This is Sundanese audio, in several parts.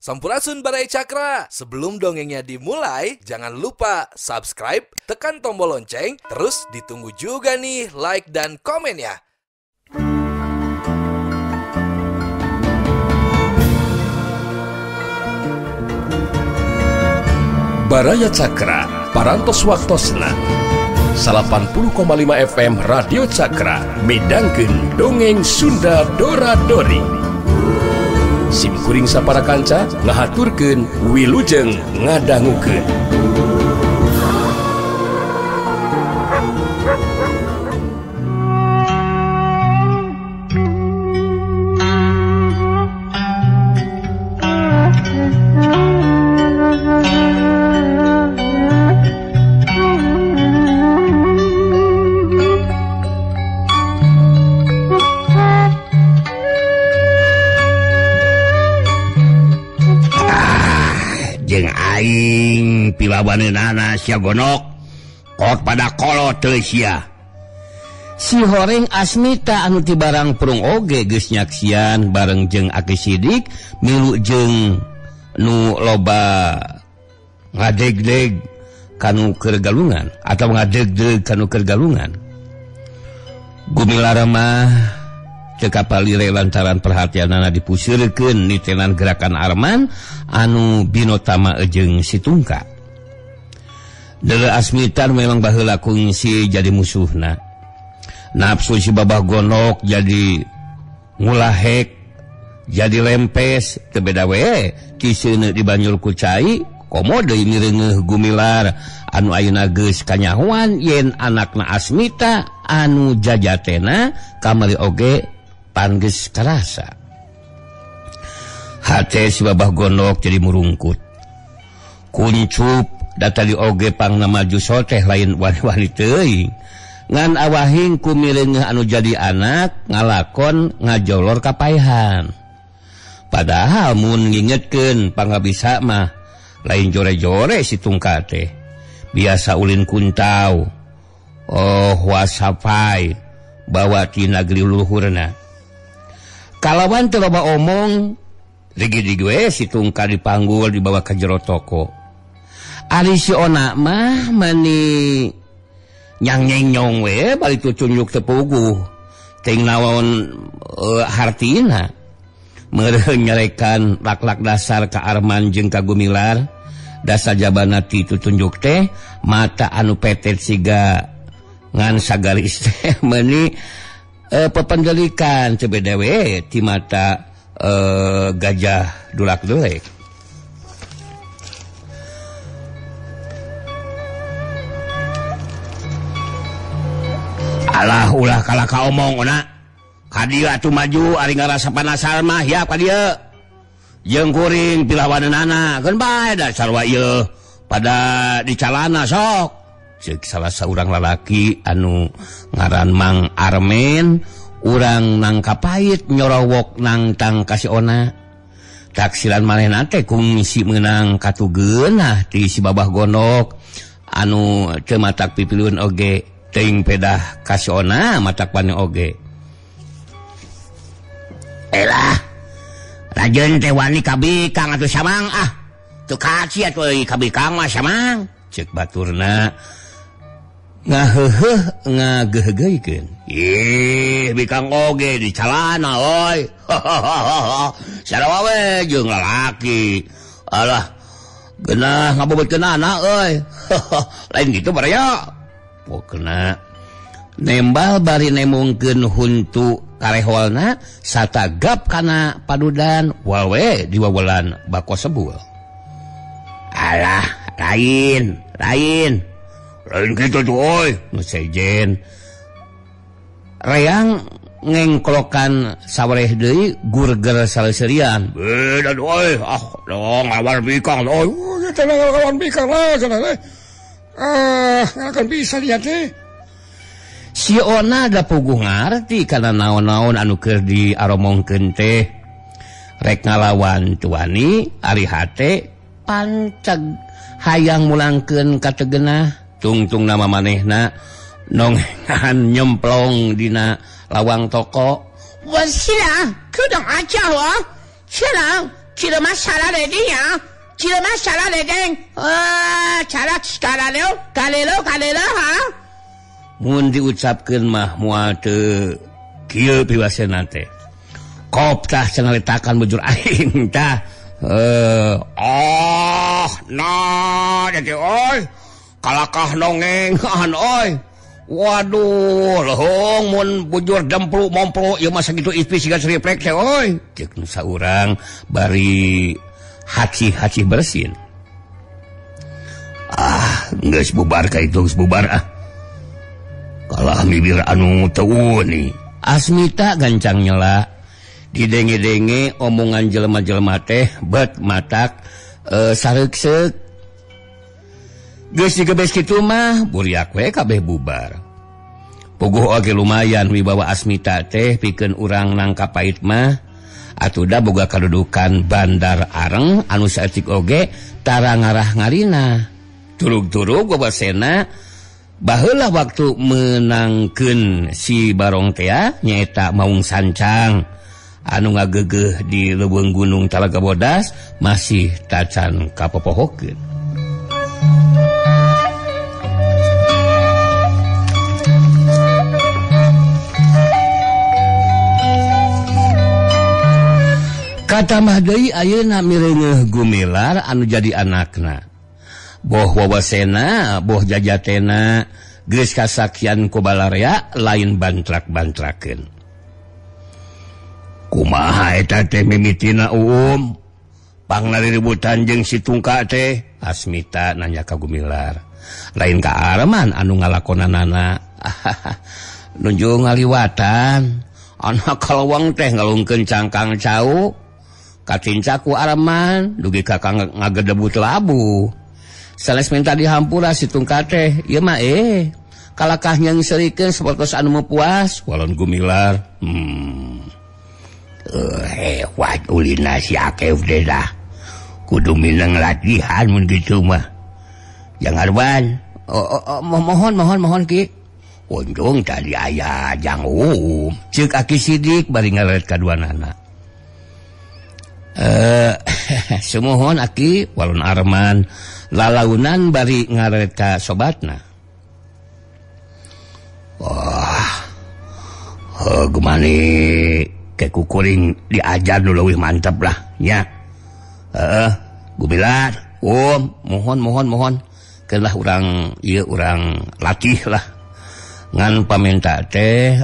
Sampurasun Barai Cakra. Sebelum dongengnya dimulai, jangan lupa subscribe, tekan tombol lonceng, terus ditunggu juga nih like dan komen ya. Baraya Cakra, parantos waktosna 80,5 FM Radio Cakra, midangkeun dongeng Sunda Dora-Dori. Simkuring sapara kanca ngahaturkeun wilujeng ngadangukeun. Aing pilawaneunana sia gonok kot pada kolot teu sia. Si horeng Asmita anu ti barang perung oge geus nyaksian bareng jeung Aki Sidik milu jeung nu loba ngadeg-deg kanu keur galungan atau ngadeg-deg kanu keur galungan. Gumilar mah teu kapalire lantaran perhatianana dipusirkeun nitenan gerakan Arman anu binotama jeung si Tungka. Deuleu Asmita memang baheula kungsi jadi musuhna. Nafsu si babah gonok jadi ngulahek, jadi lempes, teu beda we ti seuneu di banjur ku cai, komo deui mireungeuh Gumilar anu ayeuna geus kanyahoan yen anakna Asmita anu jajatena kamari oge pan geus karasa. Hate si babah gonok jadi murungkut. Kuncup datali oge pangna maju soteh lain wani-wani teuing. Ngan awahing ku mireungeuh anu jadi anak ngalakon ngajolor kapaehan. Padahal mun ngingetkeun pangabisa mah lain jore-jore si Tungka teh. Biasa ulin kuntau. Oh wasapai bawa ti nagri luhurna. Kalawan teu loba omong, ligi-ligi we si Tungka dipanggul dibawa ka jero toko. Ari si Ona mah mani nyang-nyong we bari tu tunjuk teu puguh. Ting naon hartina. Meureuh nyarekan lak-lak dasar ka Arman jeung ka Gumilar. Da sajabana ti tutunjuk teh mata anu petet siga ngan sagaris teh meuni pependelikan cebeda we ti mata gajah dulak-dulek. Alah ulah kalaka omong ona. Kadieu atuh maju ari ngarasa panasar mah hiap kadieu. Jeung kuring pilawaneunana keun bae da sarua ieu pada dicalana sok. Ceuk salah saurang lalaki anu ngaran Mang Armen urang nang kapait nyorowok nang tang kasih Ona. Taksilan manehna teh kungsi meunang katugeunah ti si babah gonok anu teu matak pipileun oge teuing pedah kasih Ona matak pane oge. Elah rajeun teh wani kabikang atuh samang ah. Teu kaci atuh kabikang mah samang ceuk baturna. Ngaheuheuh ngagehegeuikeun. Bikang oge di calana oi. Sarua we jeung lalaki. Alah geunah ngabobotkeun anak euy. Lain kitu baraya. Pokona nembal bari nemungkeun huntu kareholna satagap kana padudan wawe diwawelan bako sebul. Alah lain kitu tuh oi nu sejen reang ngengklokan sawareh deui gurger saleserian beda oi dong lawan bikang oi teh lawan bikang lah cenah akan bisa lihat teh. Si Ona da puguh ngarti kana naon-naon anu keur diaromongkeun teh rek ngalawan tuani ari hate pancag hayang mulangkeun kategenah tungtung nama manehna nongengan nyemplong dina lawang toko. Wasila kudang aja wah. Silang Cila masalah dedinya. Cila masalah dedeng. Cara sekarang kalelo ha. Mun diucapkeun mah moal teu kieu piwasena teh. Kop tah cenah letakan bujur aing tah. Jadi oi. Kalakah nongengan oi. Waduh, lehong mun bujur demplu momplo ieu mah sakitu ipi siga sriplek teh oi. Ceuk nu saurang bari haci bersin. Geus bubar ka itu, geus bubar ah. Kalah bibir anu teu uni. Asmita gancang nyela. Didenge-denge omongan jelema-jelema teh bet matak sareuk-seuk. Geus digebes kitu mah buriak we kabeh bubar. Puguh oge lumayan wibawa Asmita teh pikeun urang nangka pait mah atuda boga kadudukan bandar areng anu saeutik oge tara ngarah ngarina. Turug-turug babasena baheula waktu menangkeun si Barong teh nyaeta Maung Sancang anu ngageugeuh di leuweung Gunung Talaga Bodas masih tacan kapopohokeun. Kata mah deui ayeuna mireungeuh Gumilar anu jadi anakna. Boh wawasena, boh jajatena geus kasakian ku balarea lain bantrak-bantrakeun. Kumaha eta teh mimitina Pang riributan jeung si Tungka teh? Asmita nanya ka Gumilar. Lain ka Arman anu ngalakonanana. Nunjuk ngaliwatan. Anak kalawang teh ngalungkeun cangkang cau. Kacinca ku Arman dugi kakang ngagedebut labu. Sales minta dihampura si Tungka teh. Ieu mah kalakah nyengserikeun sapertos anu meupuas. Walon Gumilar. Hebat ulina si Akef deh dah. Kudu minang latihan mun kitu mah. Jang Arban. Mohon ki. Untung tadi aya Jang Ceuk Aki Sidik bari ngaret kaduanana. Semohon Aki walon Arman lalaunan bari ngaret ka sobatna. Wah. Gumani ke kukuring diajar dulu leuwih mantep lah nya. Gumilar, mohon kelah urang ieu urang latih lah. Ngan pamenta teh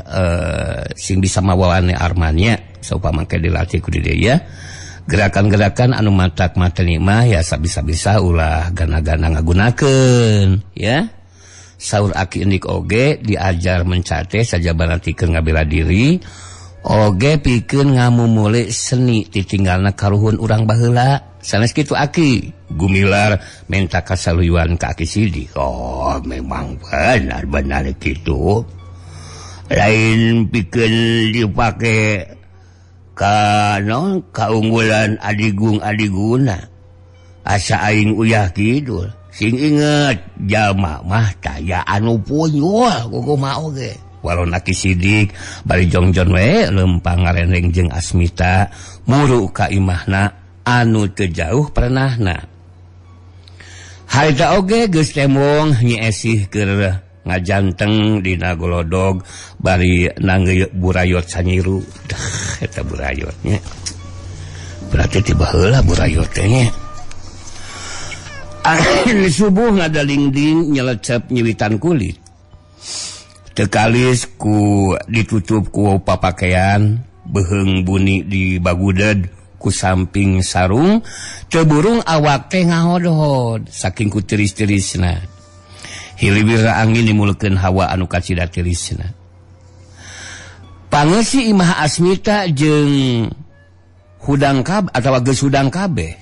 sing bisa mawawane Armannya saupama ke dilatih ku dieu ya. Gerakan-gerakan anu matak mateni mah ya sabisa-bisa ulah gana-gana ngagunakeun ya. Saur Aki Endik oge diajar mencate sajabana tikeun ngabela diri oge pikeun ngamumule seni titinggalna karuhun urang baheula. Sanes kitu Aki. Gumilar menta kasaluyuan ka Aki Sidik. Oh memang benar kitu. Lain pikeun dipake kaunggulan adiguna asa aing uyah kidul sing inget jalma mah taya anu punyul kumaha oge. Walon Aki Sidik bari jongjon we lempang ngareneng jeung Asmita muru ka imahna anu teu jauh perenahna. Harita oge geus temong Nyi Esih keur ngajanteng dina golodog bari nanggeuk burayot sanyiru. Eta burayotnya berarti tiba heula burayot teh nya. Angin subuh ngadalingding nyelecep nyiwitan kulit. Teu kalis ku ditutup ku papakean beheung bunyi di baguded ku samping sarung teu burung awak teh ngahodhod saking ku tiris-tirisna. Hilibira angin dimulkeun hawa anu kacida tirisna. Pangeusi imah Asmita jeung hudang kabeh atawa geus hudang kabeh.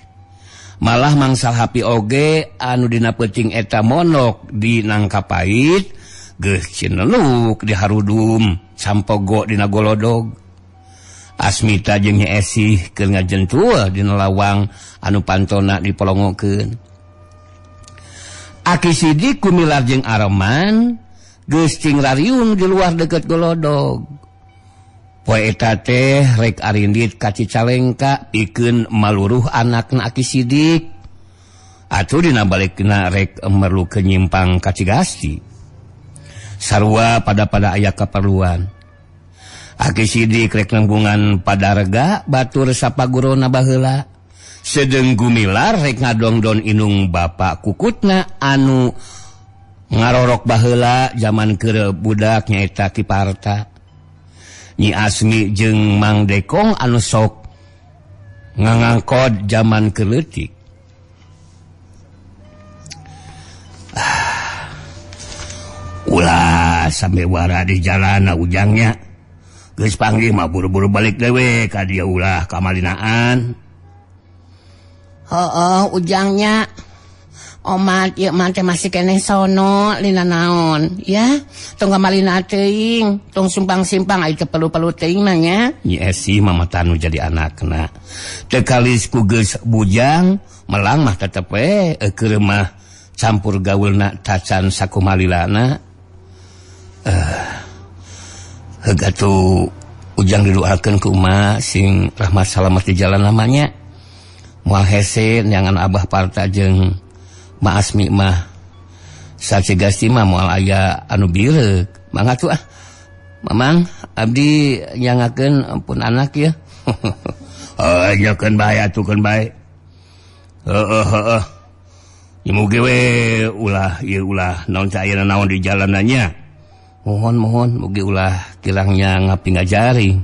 Malah mangsal hapi oge anu dina peuting eta monok di Nangkapait geus cineluk di harudum sampogo dina golodog. Asmita jeung Nyi Esih keur ngajentul dina lawang anu pantona dipolongokeun. Aki Sidik Gumilar jeung Arman geus cing rariung di luar deket golodog. poe eta teh rek arindit ka Cicalengka pikeun maluruh anakna Aki Sidik. Atuh dina balikna rek merlukeun nyimpang ka Cigasti. Sarua pada aya kaperluan. Aki Sidik rek nanggungan padarga batur sapagurona baheula. Sedeng Gumilar rek ngadongdon inung bapak kukutna anu ngarorok baheula zaman keur budak nyaeta Kiparta. Nyi Asmi jeung Mang Dekong anu sok ngangangkod zaman keur leutik. Ulah sampe wara di jalana ujangnya. Geus panggih mah buru-buru balik dewe ka dieu ulah ka Malinaan. Ujangnya. Omat ieu mah teh masih keneh sono lina naon ya. Tong ka Malinaan teuing, tong simpang-simpang aya teu perlu-perlu teuing mah nya. Nyi Esi mamatanu jadi anakna. Teu kalis ku geus bujang, melang mah tetep we keur mah campur gaulna tacan sakumalilana. Hegatu ujang didoakeun ku Uma sing rahmat salamet di jalan namanya. Moal hese nyangan Abah Parta jeung Ma Asmi mah Cigasti mah moal aya anu bireuk. Mangga tuh Mamang abdi nyangakeun ampun anak ya. Nyakeun bae atukeun bae. Heeh. Mugi we ulah ieu ulah naon cairna naon di jalanannya. Mohon mugi ulah kilangnya ngapi ngajaring.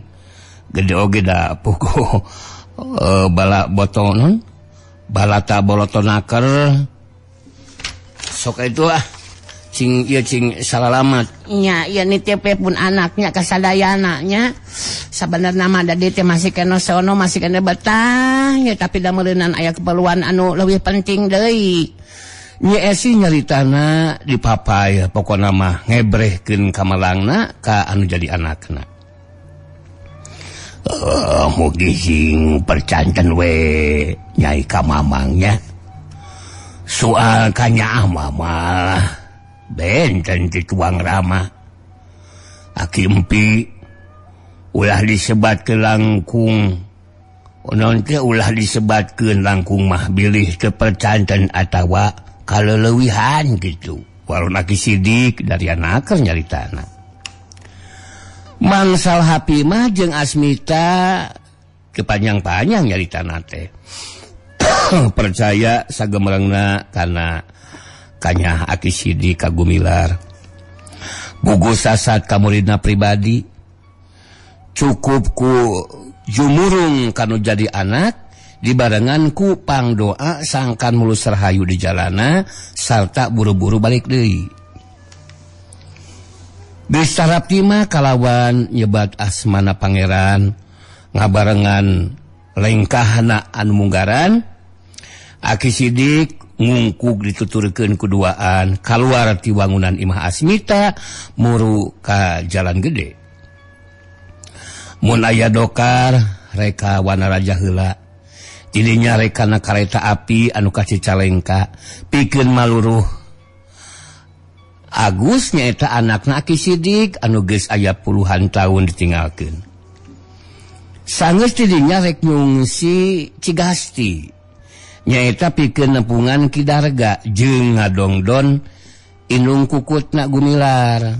Gede oge da puguh bala botonon balata bolotonaker sok itu cing salalamat nya ieu nitip pun anaknya ka sadayana nya sabenerna mah da teh masih kena sono masih kena betah ya tapi da meuleunan aya keperluan anu leuwih penting deui. Nyi Esi nyaritana di papaya pokona mah ngebrehkeun ka malangna ka anu jadi anakna. Mugi sing percanten we nyai ka mamangnya. Soal ka Nyaah mah benten ti tuang Rama. Aki empi ulah disebatkeun langkung. Onon teh ulah disebatkeun langkung mah bilih teu percanten atawa kaleulewihan gitu. Walon Aki Sidik dari anaker nyaritana. Mangsal Hapi mah jeung Asmita kepanjang-panjang nyaritana teh. Percaya sagemerengna kana kanya Aki Sidik ka Gumilar. Gugus sasat ka muridna pribadi. Cukup ku jumurung kanu jadi anak dibarengan ku pangdoa sangkan mulus rahayu di jalana sarta buru-buru balik deui. Geus tarapti mah kalawan nyebat asmana pangeran ngabarengan lengkahna anu munggaran. Aki Sidik ngungkug dituturkeun kuduaan kaluar ti wangunan Imah Asmita muru ka Jalan Gede. Mun aya dokar reka Wanaraja heula. Tidinya rekana kareta api anu ka Cicalengka pikeun maluruh. Agus nyaeta anakna Aki Sidik anu geus aya puluhan taun ditinggalkeun. Sanggeus tidinya rek nyungsi Cigasti. Nyaeta pikeun nepungan Kidarga jeung ngadongdon inung kukutna Gumilar.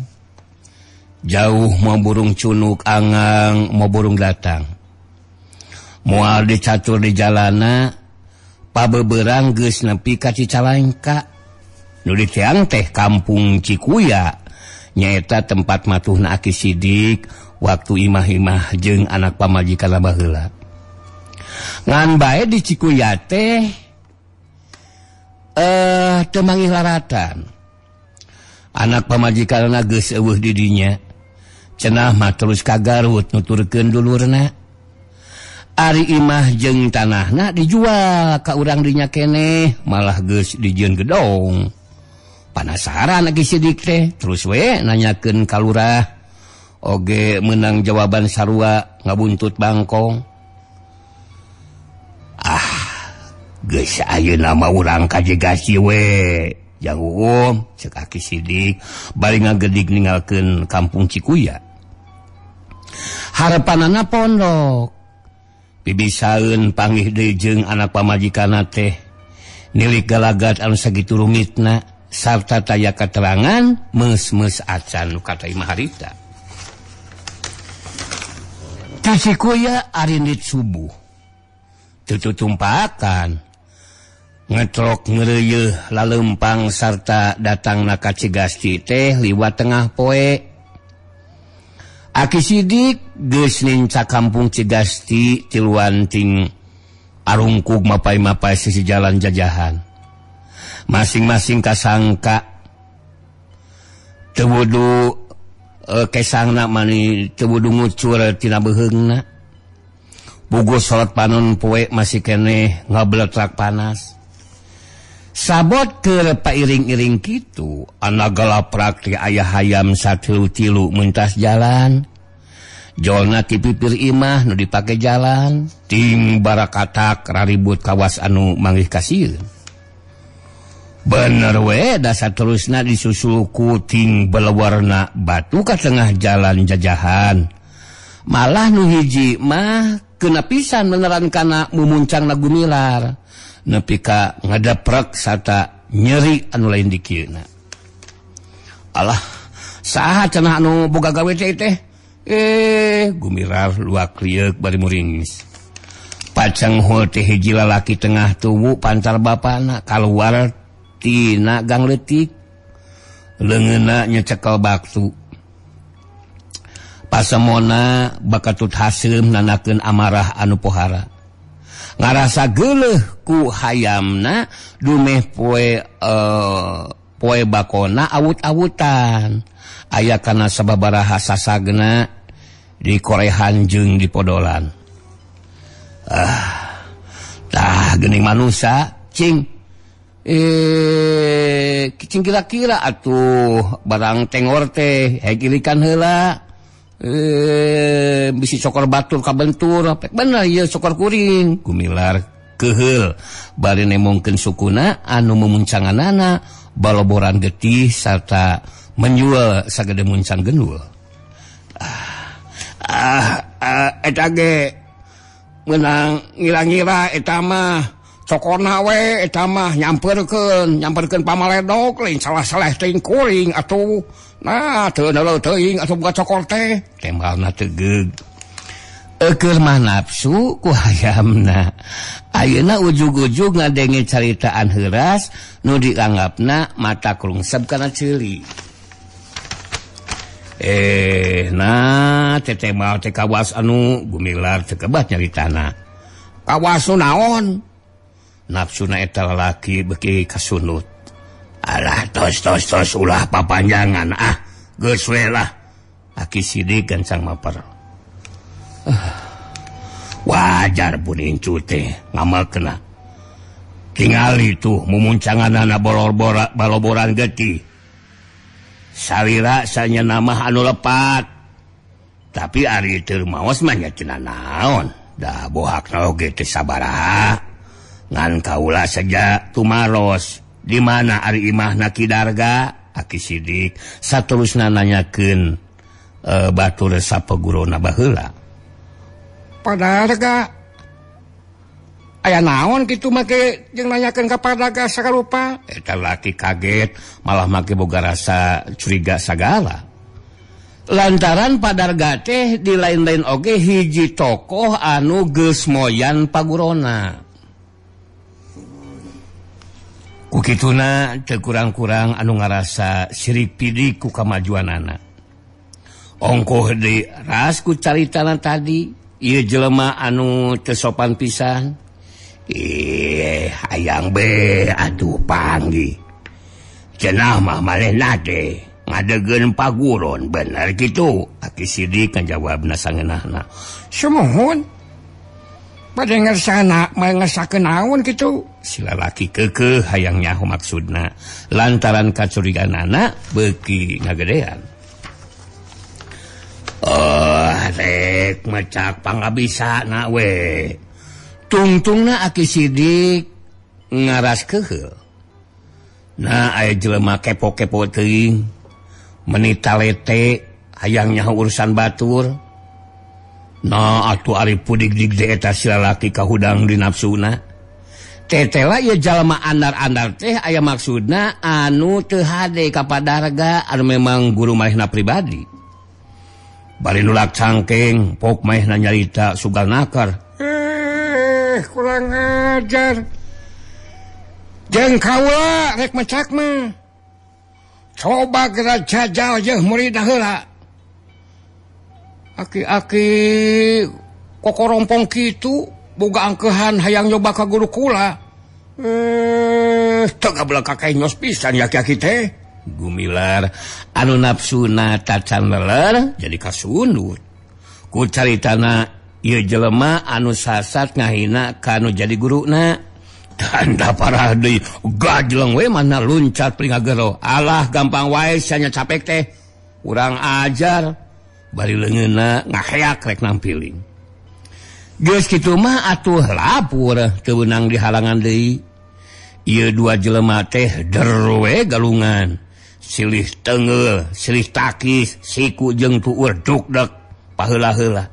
Jauh mau burung cunuk angang mau burung datang. Moal dicatur di jalana pabeberang geus nepi ka Cicalengka. Nu diteang teh kampung Cikuya nyaeta tempat matuhna Aki Sidik waktu imah-imah jeung anak pamajikanna baheula. Ngan bae di Cikuya teh teu manggih laratan. Anak pamajikanna geus eueuh di dinya. Cenah mah terus ka Garut nuturkeun dulurna. Ari imah jeung tanahna dijual ka urang dinya keneh, malah geus dijieun gedong. Panasaran Aki Sidik teh, terus we nanyakeun ka lurah. Oge meunang jawaban sarua ngabuntut bangkong. Geus ayeuna mah urang kajegasi we. Jang cek Aki Sidik bari ngagedig ninggalkeun kampung Cikuya. harapanana pondok bibisaeun panggih deui jeung anak pamajikanna teh nilik galagat anu sakitu rumitna sarta taya keterangan meus-meus acan nu kata imah harita. Kasikuya arindit subuh teu tutumpakan ngetrok ngeureuh laleumpang sarta datangna ka Cigasti teh liwat tengah poe. Aki sidik geus ninca kampung Cigasti tiluan ting arungkug mapai-mapai sisi jalan jajahan. Masing-masing kasangka teu wudu kesangna mani teu wudu ngucur tina beheungna. Puguh salat panon poe masih keneh ngabletrak panas. Sabot keur pairing-iring kitu anak galaprak ti aya hayam satilu-tilu mentas jalan. Jolna ti pipir imah nu dipake jalan ting barakatak raribut kawas anu manggih kasieun. Bener we da saterusna disusul ku ting belewarna batu ka tengah jalan jajahan. Malah nu hiji mah keuna pisan meneran kana mumuncangna gumilar. Nepi ka ngadaprek sarta nyeri anu lain di kieuna. Alah, saha cenah anu boga gawe teh? Gumilar luak liuk bari muringis. Pacang hul teh hiji lalaki tengah tubuh pantar bapana kaluar tina gang leutik. Leungeunna nyecekel baktu. Pasemona bakatut haseum nanakeun amarah anu pohara. Ngarasa geuleuh ku hayamna dumeh poe bakona awut-awutan. Aya kana sababaraha sasagna di korehan jeung di podolan. Tah geuning manusia cing. Cing kira-kira atuh barang tengor teh hegilikan heula. Bisi sokor batur kabentur bener ieu sokor kuring. Gumilar keheul bari nemongkeun sukuna anu memuncanganana baloboran getih sarta menjual sagede muncang gendul. Eta ge meunang ngira-ngira eta mah cokorna we eta mah nyamperkeun pamaledok lain salah-salah teuing kuring atuh. Nah, teu neuleut teuing atuh boga cokor teh. Tembalna tegeug. Keur mah nafsu ku hayamna. Ayeuna ujug-ujug ngadenge caritaan heuras nu dianggapna mata krungsep kana ceuli. Nah, tetembal teh kawas anu Gumilar teu kebat nyaritana. Kawas nu naon? Nafsuna eta lalaki beuki kasunut. Alah tos ulah papanjangan geus we lah. Aki sidik gancang maper. Wajar pun incu teh ngamalkeuna. Tingali tuh mumuncanganana baloboran getih. Salira sanya nama anu lepat. Tapi ari teu maos mah nya cenah naon. Da bohakna oge teh sabaraha. Ngan kaula saja tumaros. Di mana ari imahna Kidarga? Aki sidik saterusna nanyakeun batur sapagurona baheula. Padarga aya naon kitu make jeung nanyakeun ka Padarga sakarupa? Eta laki kaget malah make boga rasa curiga sagala. Lantaran Padarga teh di lain-lain oge hiji tokoh anu geus moyan pagurona. Kukituna teu kurang-kurang anu ngarasa sirik pidik ku kamajuanana. Ongkoh deui ras ku caritana tadi, ieu jelema anu teu sopan pisan. Hayang be atuh panggih. Cenah mah manehna teh ngadegeun paguron bener kitu. Aki sidik ngajawabna sangeunahna. Samohon? Pada ngersana mengesakeun naon kitu? Si lalaki keukeuh hayang nyaho maksudna lantaran kacurigaanana beuki ngagedean. Rek mecak pangabisana we. Tungtungna aki sidik ngaras keheul. Nah aya jelema kepo-kepo teuing meuni talete hayang nyaho urusan batur. Nah atuh ari pudik-dik eta silalaki kahudang di nafsuna. Tetela ya jalma andar-andar teh aya maksudna anu teu hade ka padarga anu memang guru manehna pribadi. Bari nulak cangkeng pok manehna nyarita sugal nakar. Kurang ajar. Jeung kaula rek mecak mah. Coba geura jajal jeung murid heula. Aki-aki kokorompong kitu boga angkehan hayang nyoba ka guru kula. Teu gablek kakek nyos pisan ya aki-aki teh. Gumilar anu nafsuna tacan leler jadi kasundut. Ku caritana ieu jelema anu sasat ngahina kanu jadi guruna. Tanda parah deui gajleng we mana luncat pring agero. Alah gampang wae sia capek teh. Urang ajar. Bari leungeunna ngaheak rek nampiling. Geus kitu mah atuh lapur teu beunang dihalangan deui. Ieu dua jelema teh derwe galungan. Silih teungeul, silih takis, siku jeung tueur dukdek paheula-heula.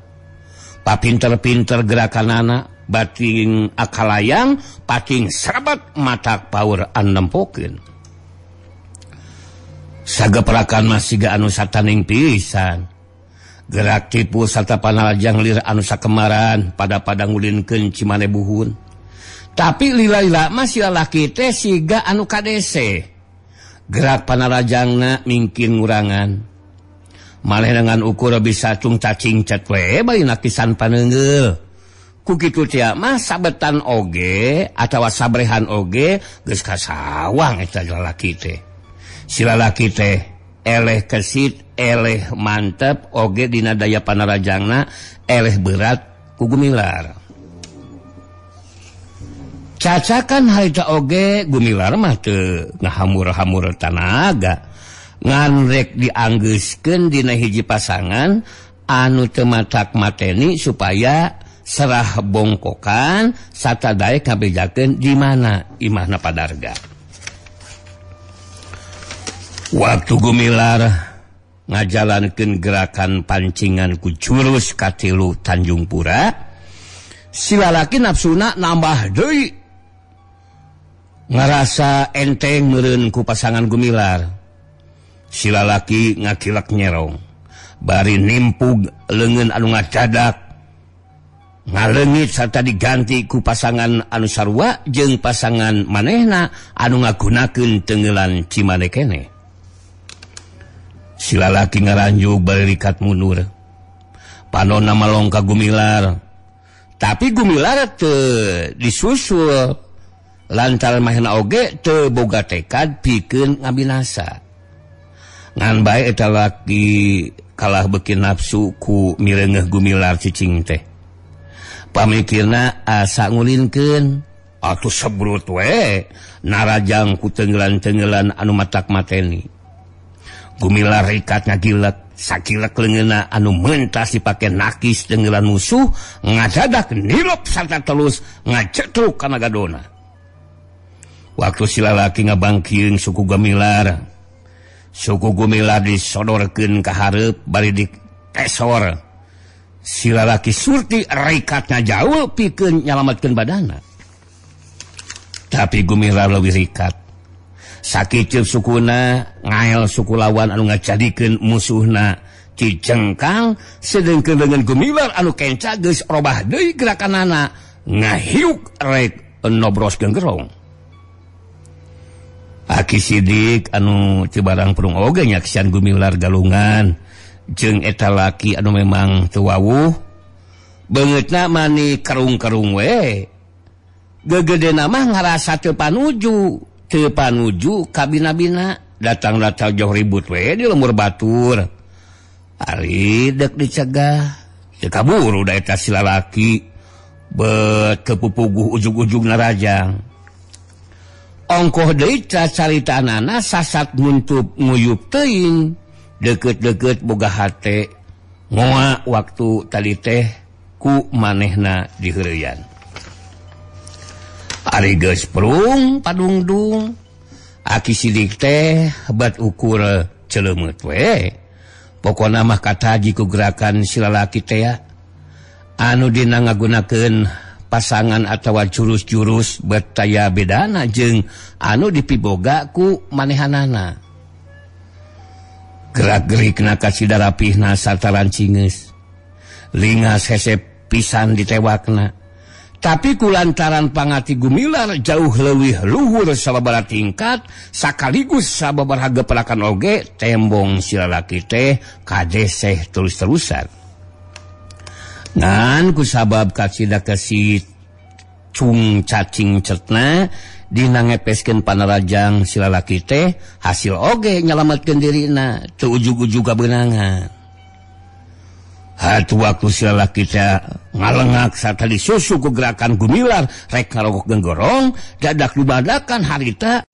Papinter-pinter gerakanana, bating akalayang, pating serabat matak paur anempokeun. Sageprakan mah siga anu sataning pisan. Gerak tipu sarta panalajang lir anu sakemaran pada ngudinkeun cimane buhun. Tapi lila-lila mah si lalaki teh siga anu kadese. Gerak panalajangna mingkin ngurangan. Malih dengan ukur bisa cung cacing cet we baina kisan paneungeul. Ku kitu teh mah sabetan oge atawa sabrehan oge geus kasawang eta lalaki teh. Si lalaki teh eleh kesit, eleh mantep, oge dina daya panarajangna, eleh berat ku Gumilar. Cacakan harita oge Gumilar mah teu ngahamur-hamur tanaga, ngan rek dianggeuskeun dina hiji pasangan anu teu matak mateni supaya serah bongkokan satadae kabejakeun di mana imahna padarga. Waktu Gumilar ngajalankeun gerakan pancingan ku jurus katilu Tanjung Pura, si lalaki nafsuna nambah deui. Ngarasa enteng meureun ku pasangan Gumilar. Si lalaki ngakilak nyerong, bari nimpug leungeun anu ngacadak, ngaleungit sarta diganti ku pasangan anu sarua jeung pasangan manehna anu ngagunakeun teungeulan cimane keneh. Si lalaki ngaranjuk bari rikat mundur. Panonna malong ka Gumilar. Tapi Gumilar teu disusul. Lantaran mahna oge teu boga tekad pikeun ngabinasa. Ngan bae eta laki kalah beuki nafsu ku mireungeuh Gumilar cicing teh. Pamikirna asa ngulinkeun, atuh sebrut we narajang ku teungeulan-teungeulan anu matak mateni. Gumilar rikat ngagilek, sakilek leungeunna anu mentas dipake nakis teungeulan musuh, ngadadak nilop sarta telus ngacetruk kana gadona. Waktu si lalaki ngabangkieun suku Gumilar disodorkeun ka hareup bari ditesor. Si lalaki surti rikatna jauh pikeun nyalametkeun badana. Tapi Gumilar leuwih rikat. Sakiceup sukuna ngael suku lawan anu ngajadikeun musuhna cicengkang, sedengkeun dengan Gumilar anu kenca geus robah deui gerakanana ngahiuk rek nobroskeun gerong. Aki sidik anu teu barang prung oge nyaksian Gumilar galungan jeung eta laki anu memang teu wawuh, beungeutna mani karung-karung we. Gegedena mah ngarasa teu panuju kabina-bina, datang-datang jauh ribut we di lemur batur. Ari dek dicegah, teu kaburu da eta si lalaki bet kepupuguh ujug-ujug narajang. Ongkoh deui caritanana sasat nguntup nguyup teuing, deukeut-deukeut boga hate ngoa waktu tadi teh ku manehna diheureuyan. Ari geus prung padungdung, aki sidik teh bat ukur celeumut we. Pokona mah kataji ku gerakan si lalaki teh. anu dina ngagunakeun pasangan atawa jurus-jurus betaya bedana jeung anu dipiboga ku manehanana. Gerak-gerikna kasida rapihna sarta rancingeus. Lingas hese pisan ditewakna. Tapi kulantaran pangati gumilar jauh leuwih luhur sababaraha tingkat sakaligus sababaraha gepelakan oge tembong si lalaki teh kadeseh terus-terusan. Ngan kusabab kasida kesit cung cacing cetna dina ngepeskeun panarajang si lalaki teh hasil oge nyalametkeun dirina teu ujug-ujug beunangan. Hatu waktu si lalaki teh ngalengak sarta disusu ku gerakan gumilar rek ngarogok genggorong dadak dubadakan harita